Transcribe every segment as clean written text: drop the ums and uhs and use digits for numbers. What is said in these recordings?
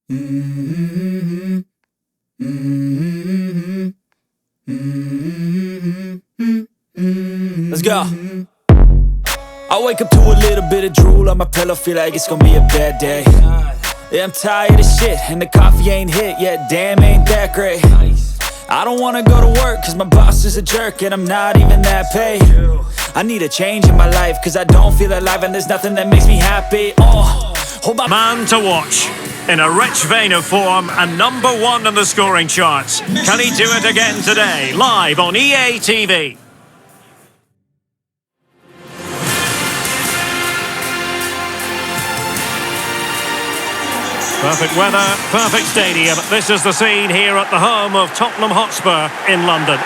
Let's go. I wake up to a little bit of drool on my pillow, feel like it's gonna be a bad day. Yeah, I'm tired of shit, and the coffee ain't hit yet, damn, ain't that great. I don't wanna go to work, cause my boss is a jerk, and I'm not even that paid. I need a change in my life, cause I don't feel alive, and there's nothing that makes me happy. Hold my man to watch. In a rich vein of form and #1 on the scoring charts. Can he do it again today? Live on EA TV. Perfect weather, perfect stadium. This is the scene here at the home of Tottenham Hotspur in London.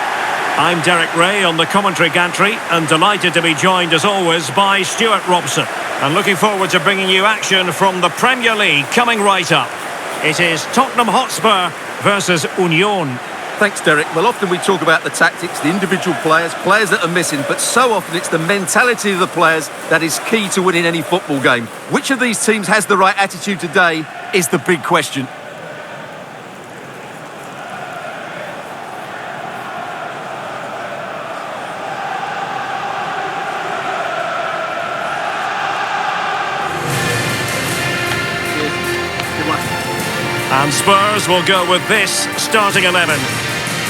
I'm Derek Ray on the commentary gantry and delighted to be joined as always by Stuart Robson. And looking forward to bringing you action from the Premier League coming right up. It is Tottenham Hotspur versus Union. Thanks, Derek. Well, often we talk about the tactics, the individual players that are missing, but so often it's the mentality of the players that is key to winning any football game. Which of these teams has the right attitude today is the big question. And Spurs will go with this starting 11.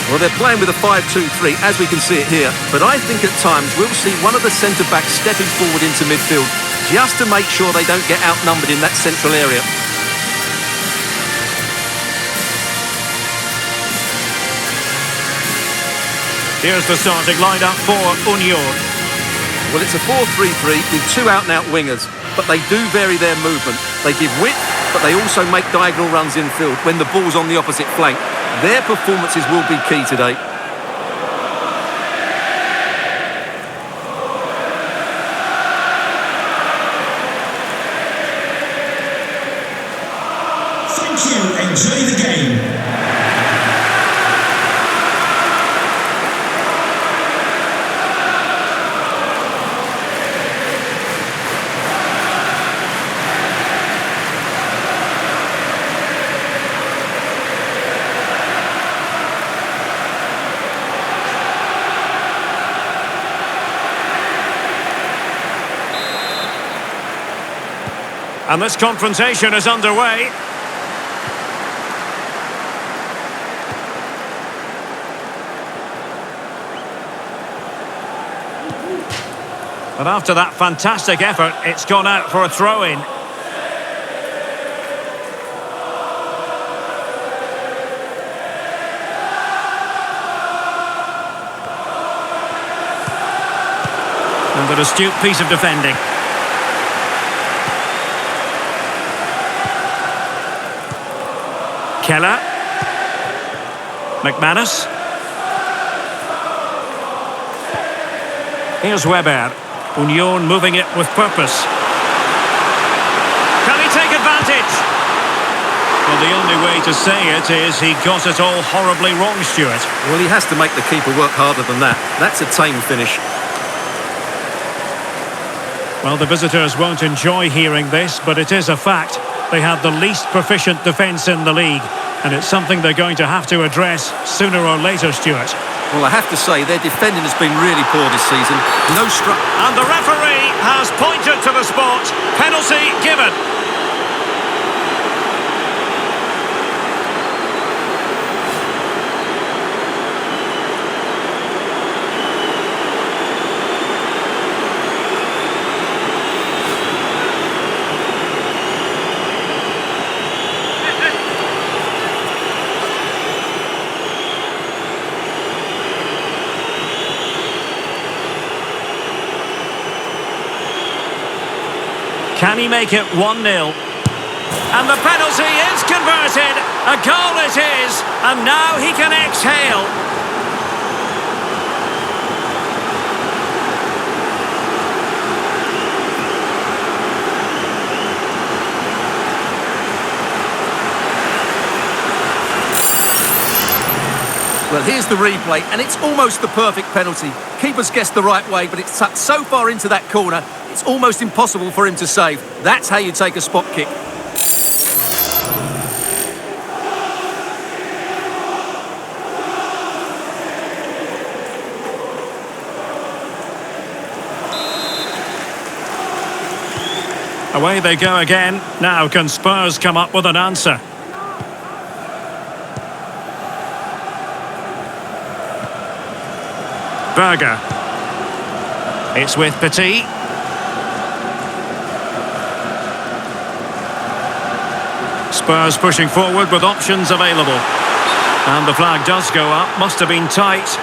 Well, they're playing with a 5-2-3, as we can see it here. But I think at times we'll see one of the centre-backs stepping forward into midfield, just to make sure they don't get outnumbered in that central area. Here's the starting lineup for Union. Well, it's a 4-3-3 with two out-and-out wingers, but they do vary their movement. They give width, but they also make diagonal runs infield when the ball's on the opposite flank. Their performances will be key today. Thank you. Enjoy the game. And this confrontation is underway. And after that fantastic effort, it's gone out for a throw-in. And an astute piece of defending. Keller. McManus. Here's Weber. Union moving it with purpose. Can he take advantage? Well, the only way to say it is he got it all horribly wrong, Stuart. Well, he has to make the keeper work harder than that. That's a tame finish. Well, the visitors won't enjoy hearing this, but it is a fact. They have the least proficient defence in the league, and it's something they're going to have to address sooner or later, Stuart. Well, I have to say, their defending has been really poor this season. And the referee has pointed to the spot. Penalty given. Can he make it 1-0? And the penalty is converted. A goal it is. And now he can exhale. Well, here's the replay, and it's almost the perfect penalty. Keeper's guessed the right way, but it's tucked so far into that corner, it's almost impossible for him to save. That's how you take a spot kick. Away they go again. Now can Spurs come up with an answer? Berger. It's with Petit. Spurs pushing forward with options available. And the flag does go up. Must have been tight.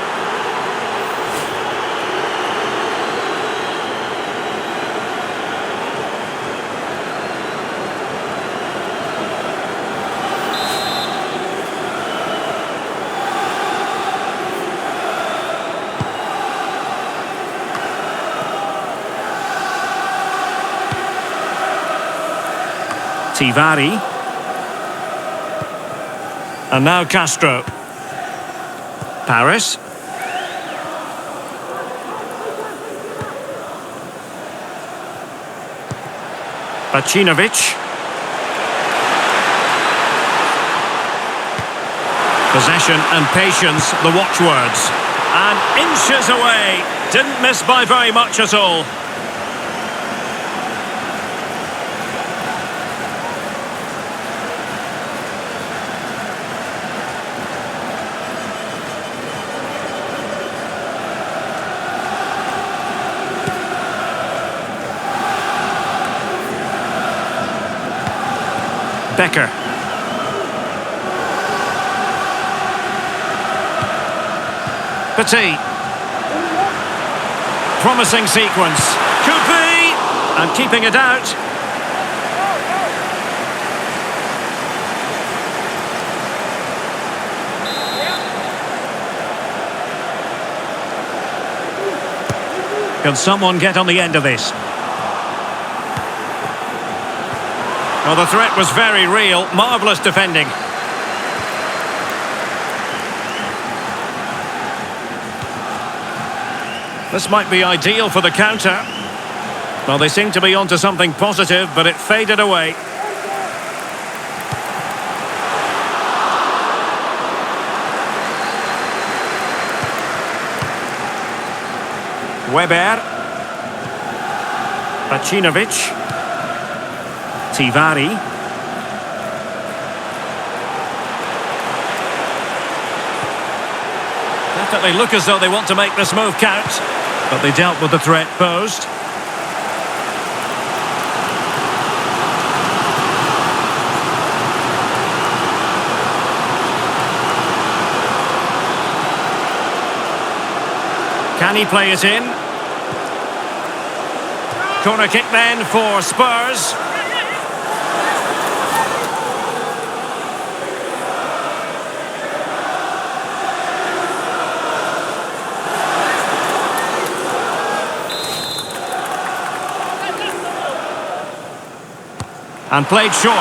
Tivari. And now Castro. Paris. Bacinovic. Possession and patience, the watchwords. And inches away. Didn't miss by very much at all. Becker. Petit. Promising sequence. Could be! And keeping it out. Can someone get on the end of this? Well, the threat was very real. Marvellous defending. This might be ideal for the counter. Well, they seem to be onto something positive, but it faded away. Weber. Bacinovic. Tivari. Definitely look as though they want to make this move count, but they dealt with the threat posed. Can he play it in? Corner kick then for Spurs. And played short.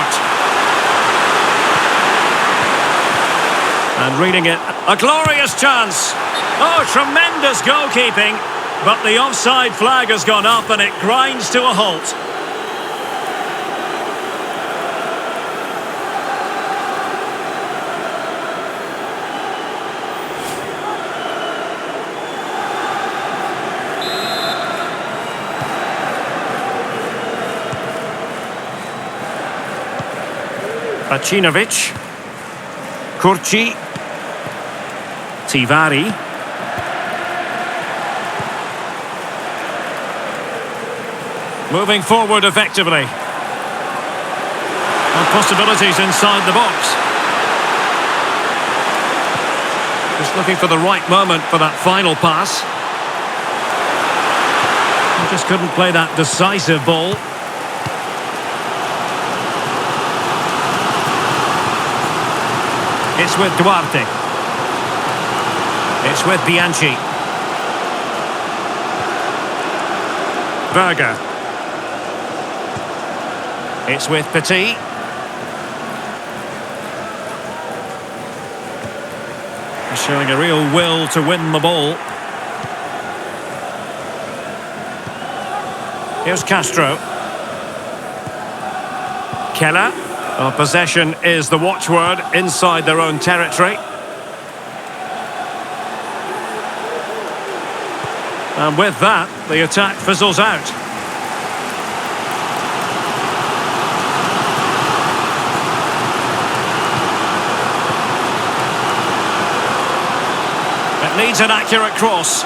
And reading it, a glorious chance. Oh, tremendous goalkeeping. But the offside flag has gone up and it grinds to a halt. Bacinovic. Curci. Tivari. Moving forward effectively. And possibilities inside the box. Just looking for the right moment for that final pass. He just couldn't play that decisive ball. It's with Duarte. It's with Bianchi. Berger. It's with Petit. He's showing a real will to win the ball. Here's Castro. Keller. Well, possession is the watchword inside their own territory. And with that, the attack fizzles out. Needs an accurate cross.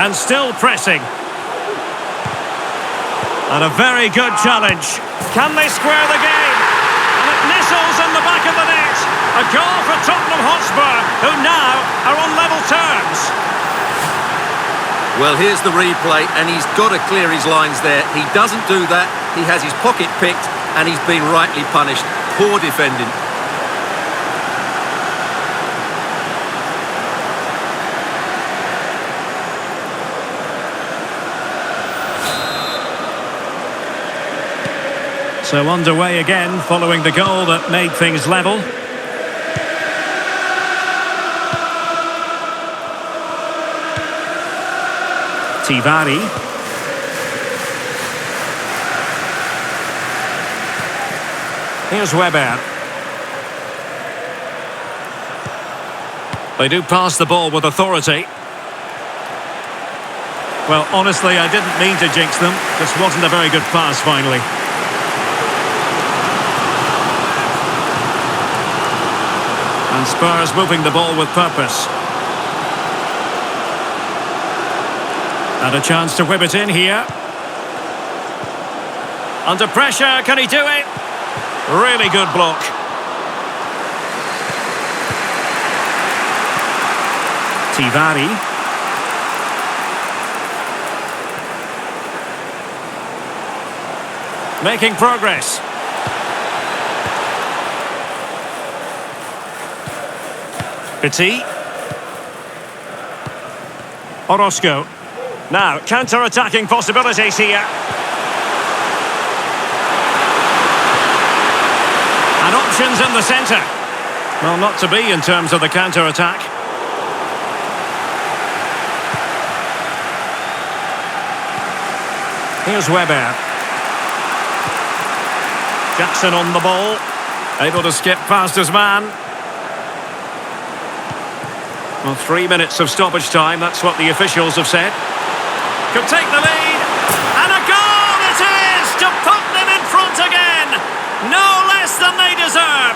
And still pressing. And a very good challenge. Can they square the game? And it nestles in the back of the net. A goal for Tottenham Hotspur, who now are on level terms. Well, here's the replay, and he's got to clear his lines there. He doesn't do that. He has his pocket picked, and he's been rightly punished. Poor defending. So underway again, following the goal that made things level. Tivari. Here's Weber. They do pass the ball with authority. Well, honestly, I didn't mean to jinx them. This wasn't a very good pass, finally. And Spurs moving the ball with purpose. And a chance to whip it in here. Under pressure, can he do it? Really good block. Tivari. Making progress. Petit. Orozco. Now, counter-attacking possibilities here. And options in the centre. Well, not to be in terms of the counter-attack. Here's Weber. Jackson on the ball. Able to skip past his man. Well, 3 minutes of stoppage time, that's what the officials have said. Could take the lead. And a goal it is to put them in front again. No less than they deserve.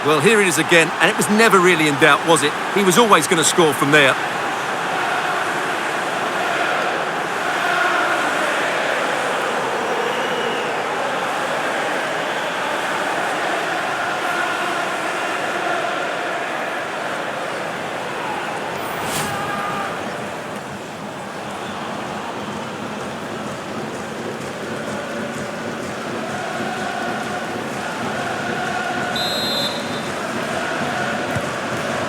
Well, here it is again, and it was never really in doubt, was it? He was always going to score from there.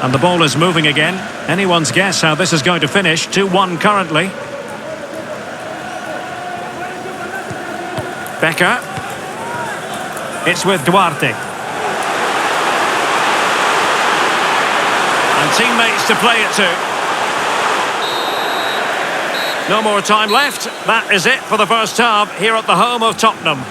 And the ball is moving again. Anyone's guess how this is going to finish. 2-1 currently. Becker. It's with Duarte. And teammates to play it to. No more time left. That is it for the first half here at the home of Tottenham.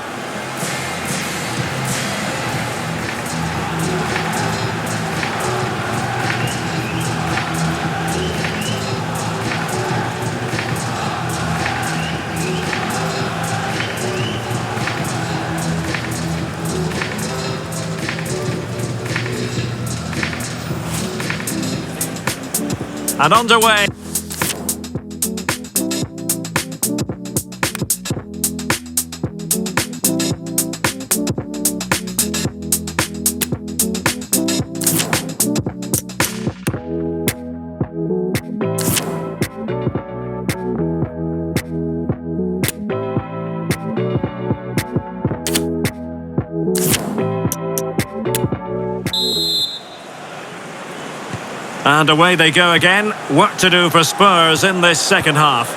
And underway. And away they go again. Work to do for Spurs in this second half.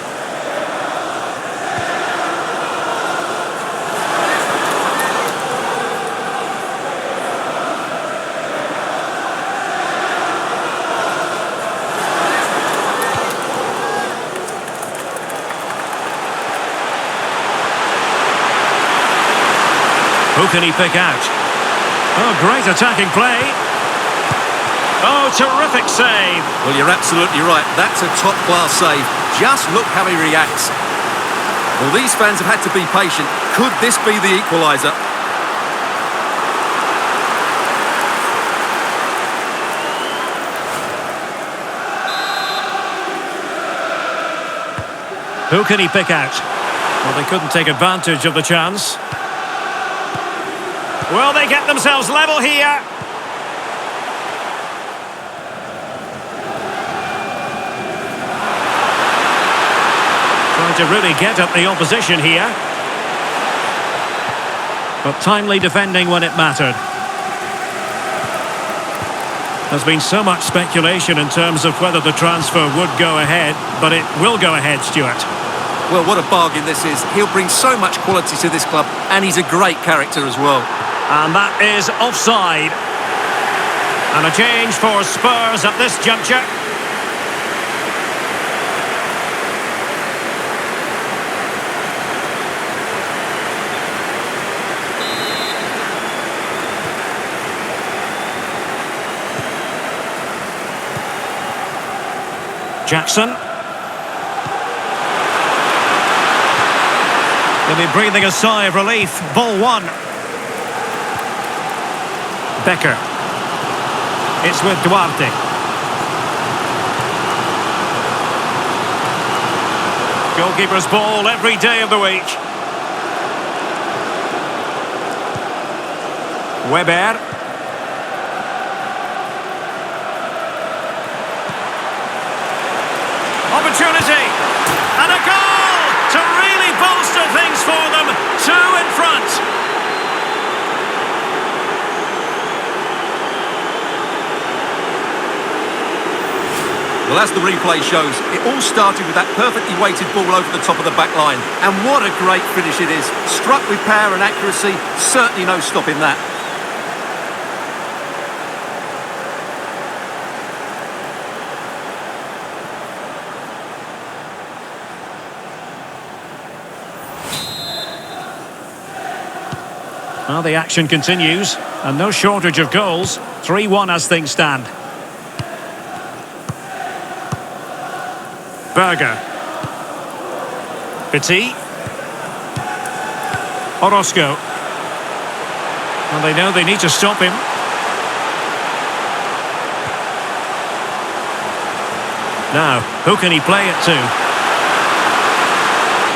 Who can he pick out? Oh, great attacking play. Oh, terrific save. Well, you're absolutely right. That's a top-class save. Just look how he reacts. Well, these fans have had to be patient. Could this be the equaliser? Who can he pick out? Well, they couldn't take advantage of the chance. Will they get themselves level here? Trying to really get at the opposition here. But timely defending when it mattered. There's been so much speculation in terms of whether the transfer would go ahead, but it will go ahead, Stuart. Well, what a bargain this is. He'll bring so much quality to this club, and he's a great character as well. And that is offside. And a change for Spurs at this juncture. Jackson. They'll be breathing a sigh of relief. Ball one. Becker. It's with Duarte. Goalkeeper's ball every day of the week. Weber. Opportunity. And a goal to really bolster things for them. 2 in front. Well, as the replay shows, it all started with that perfectly weighted ball over the top of the back line. And what a great finish it is. Struck with power and accuracy, certainly no stopping that. Well, the action continues, and no shortage of goals. 3-1 as things stand. Berger. Petit. Orozco. Well, they know they need to stop him. Now, who can he play it to?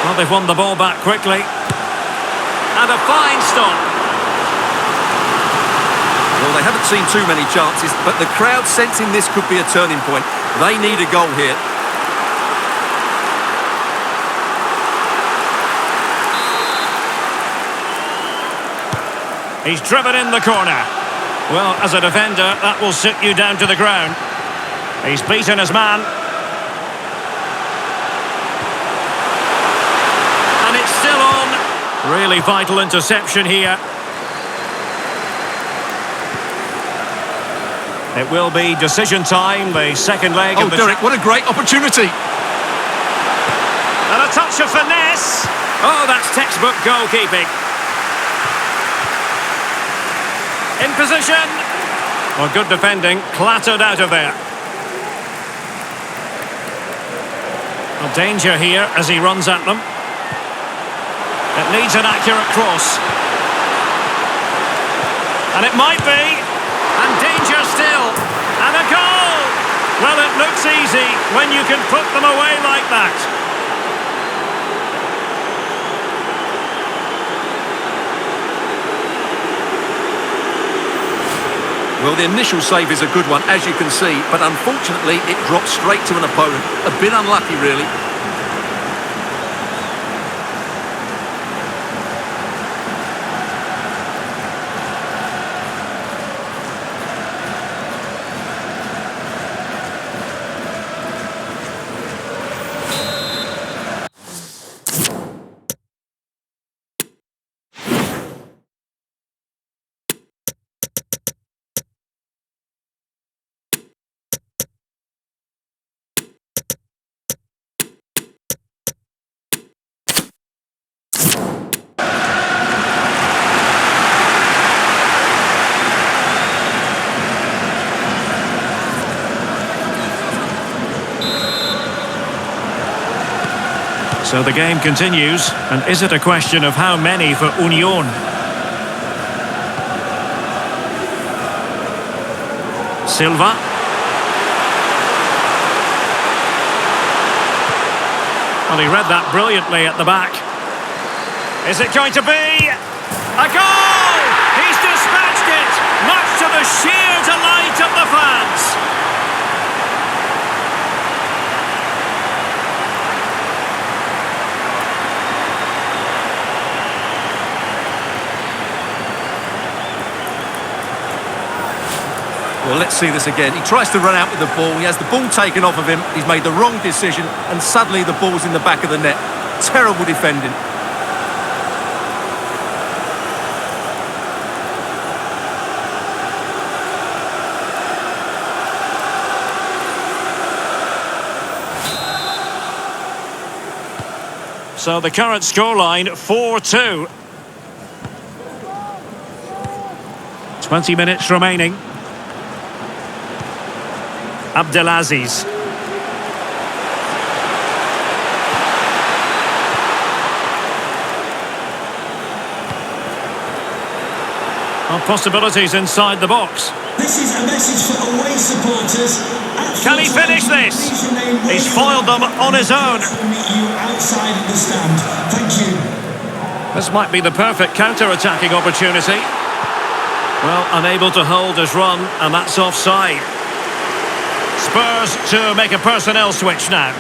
Well, they've won the ball back quickly. And a fine stop. Well, they haven't seen too many chances, but the crowd sensing this could be a turning point. They need a goal here. He's driven in the corner. Well, as a defender, that will sit you down to the ground. He's beaten his man. And it's still on. Really vital interception here. It will be decision time, the second leg of the... Derek, what a great opportunity. And a touch of finesse. Oh, that's textbook goalkeeping. In position. Well, good defending, clattered out of there. Well, danger here as he runs at them. It needs an accurate cross. And it might be. And danger still. And a goal! Well, it looks easy when you can put them away like that. Well, the initial save is a good one, as you can see, but unfortunately it dropped straight to an opponent. A bit unlucky, really. So the game continues, and is it a question of how many for Union? Silva. Well, he read that brilliantly at the back. Is it going to be a goal? He's dispatched it, much to the sheer delight of the fans. Well, let's see this again. He tries to run out with the ball. He has the ball taken off of him. He's made the wrong decision, and suddenly the ball's in the back of the net. Terrible defending. So the current scoreline, 4-2. 20 minutes remaining. Abdelaziz. Well, possibilities inside the box. This is a message for away supporters. Can he finish this? He's foiled them on his own. You outside the stand. Thank you. This might be the perfect counter-attacking opportunity. Well, unable to hold his run, and that's offside. Spurs to make a personnel switch now.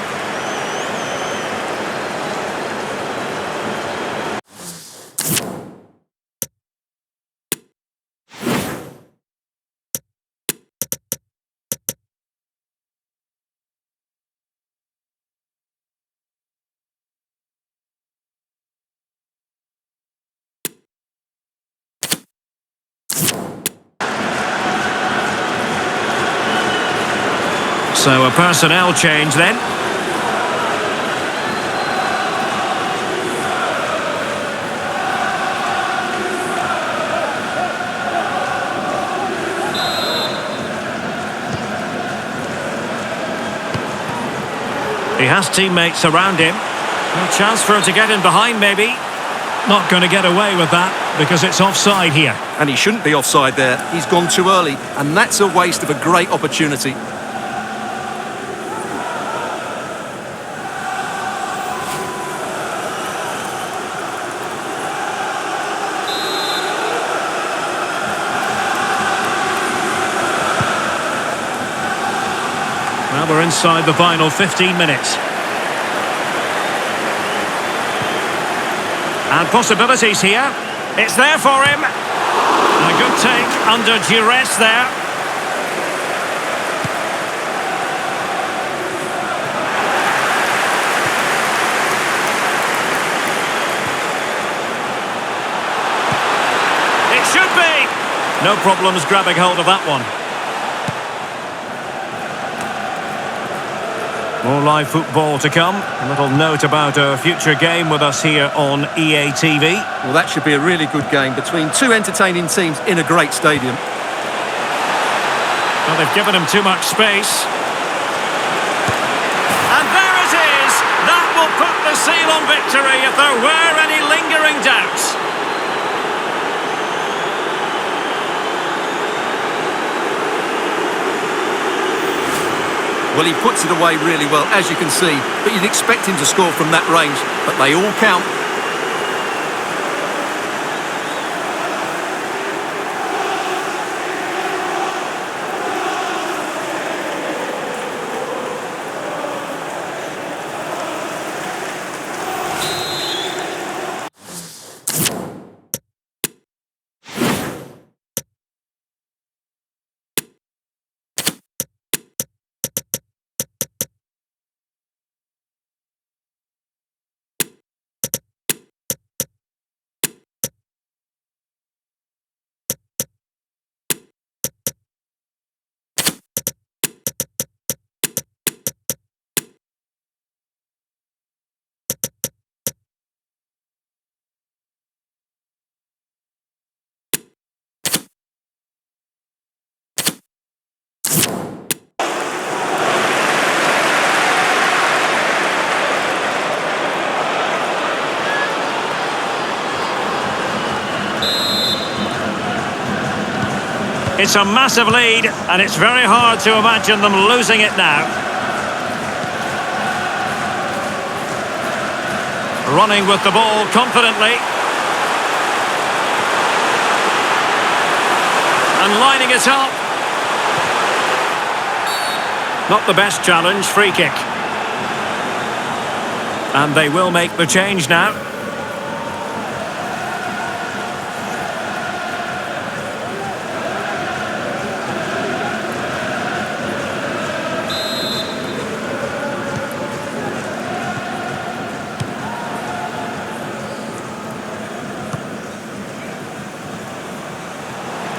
So a personnel change then. He has teammates around him. A chance for him to get in behind maybe. Not going to get away with that because it's offside here. And he shouldn't be offside there. He's gone too early, and that's a waste of a great opportunity. Well, we're inside the final 15 minutes. And possibilities here. It's there for him. And a good take under duress there. It should be. No problems grabbing hold of that one. More live football to come. A little note about a future game with us here on EA TV. Well, that should be a really good game between two entertaining teams in a great stadium. Well, they've given him too much space. And there it is! That will put the seal on victory if there were any lingering doubts. Well, he puts it away really well, as you can see, but you'd expect him to score from that range, but they all count. It's a massive lead, and it's very hard to imagine them losing it now. Running with the ball confidently. And lining it up. Not the best challenge, free kick. And they will make the change now.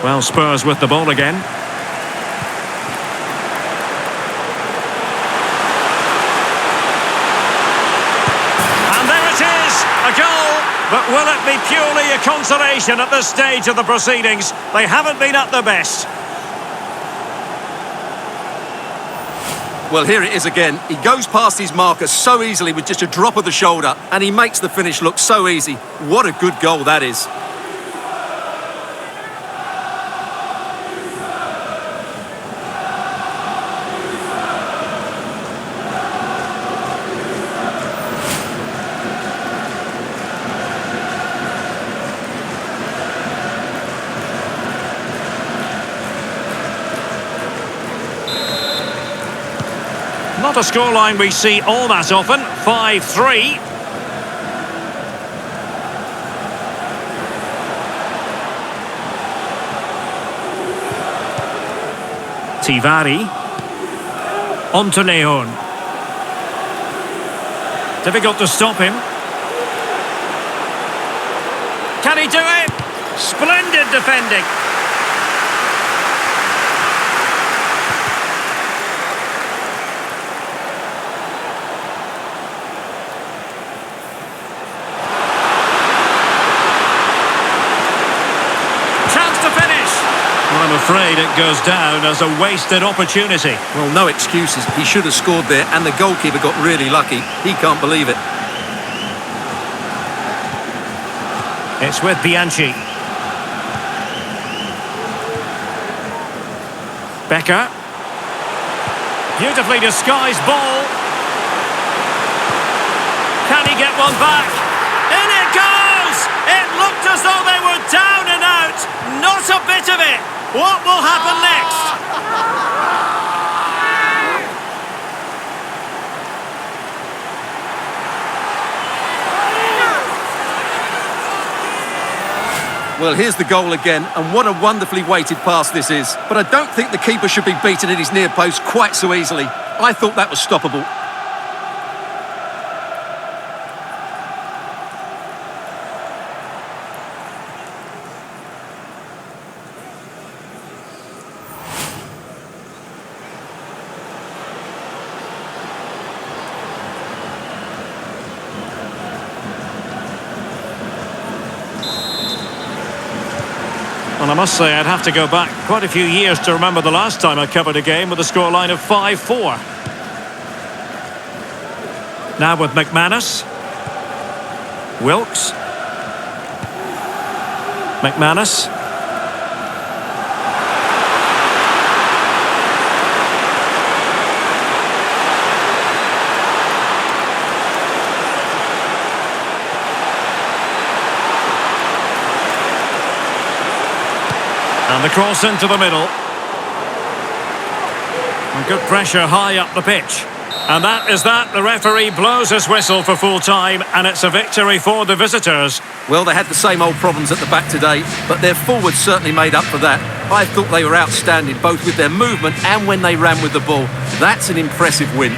Well, Spurs with the ball again. And there it is, a goal. But will it be purely a consolation at this stage of the proceedings? They haven't been at their best. Well, here it is again. He goes past his marker so easily with just a drop of the shoulder, and he makes the finish look so easy. What a good goal that is. Not a scoreline we see all that often. 5-3. Tivari. On to Leon. Difficult to stop him. Can he do it? Splendid defending. I'm afraid it goes down as a wasted opportunity. Well, no excuses. He should have scored there, and the goalkeeper got really lucky. He can't believe it. It's with Bianchi. Becker. Beautifully disguised ball. Can he get one back? In it goes! It looked as though they were down and out. Not a bit of it. What will happen next? Well, here's the goal again, and what a wonderfully weighted pass this is. But I don't think the keeper should be beaten at his near post quite so easily. I thought that was stoppable. Well, I must say I'd have to go back quite a few years to remember the last time I covered a game with a scoreline of 5-4. Now with McManus. Wilkes. McManus. And the cross into the middle. And good pressure high up the pitch. And that is that. The referee blows his whistle for full time, and it's a victory for the visitors. Well, they had the same old problems at the back today, but their forwards certainly made up for that. I thought they were outstanding, both with their movement and when they ran with the ball. That's an impressive win.